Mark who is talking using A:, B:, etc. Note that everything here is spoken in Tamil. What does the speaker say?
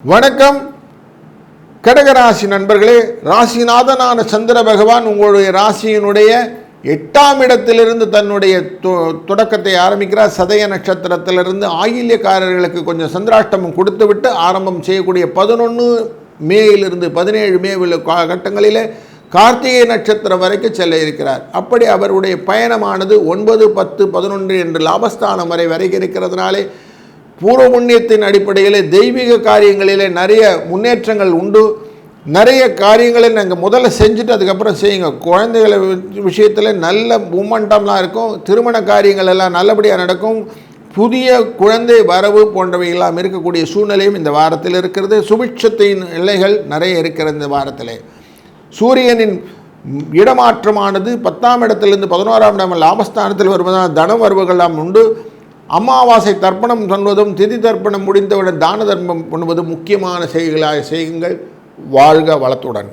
A: வணக்கம் கடகராசி நண்பர்களே. ராசிநாதனான சந்திர பகவான் உங்களுடைய ராசியினுடைய 8ஆம் இடத்திலிருந்து தன்னுடைய தொடக்கத்தை ஆரம்பிக்கிறார். சதய நட்சத்திரத்திலிருந்து ஆயில்யக்காரர்களுக்கு கொஞ்சம் சந்திராஷ்டமம் கொடுத்துவிட்டு ஆரம்பம் செய்யக்கூடிய 11 மேயிலிருந்து 17 மே உள்ள காலகட்டங்களிலே கார்த்திகை நட்சத்திரம் வரைக்கும் செல்ல இருக்கிறார். அப்படி அவருடைய பயணமானது 9, 10, 11 என்று லாபஸ்தானம் வரை இருக்கிறதுனாலே பூர்வ புண்ணியத்தின் அடிப்படையில் தெய்வீக காரியங்களிலே நிறைய முன்னேற்றங்கள் உண்டு. நிறைய காரியங்களை நாங்கள் முதல்ல செஞ்சுட்டு அதுக்கப்புறம் செய்யுங்க. குழந்தைகள் விஷயத்தில் நல்ல மூமெண்டம்லாம் இருக்கும். திருமண காரியங்கள் எல்லாம் நல்லபடியாக நடக்கும். புதிய குழந்தை வரவு போன்றவையெல்லாம் இருக்கக்கூடிய சூழ்நிலையும் இந்த வாரத்தில் இருக்கிறது. சுபிட்சத்தின் எல்லைகள் நிறைய இருக்கிறது இந்த வாரத்தில். சூரியனின் இடமாற்றமானது 10ஆம் இடத்திலிருந்து 11ஆம் இடம் லாபஸ்தானத்தில் வருவதால் தன வரவுகள்லாம் உண்டு. அமாவாசை தர்ப்பணம் சொல்வதும் திதி தர்ப்பணம் முடிந்தவுடன் தான தர்மம் பண்ணுவதும் முக்கியமான செய்திகளாக செய்யுங்கள். வாழ்க வளத்துடன்.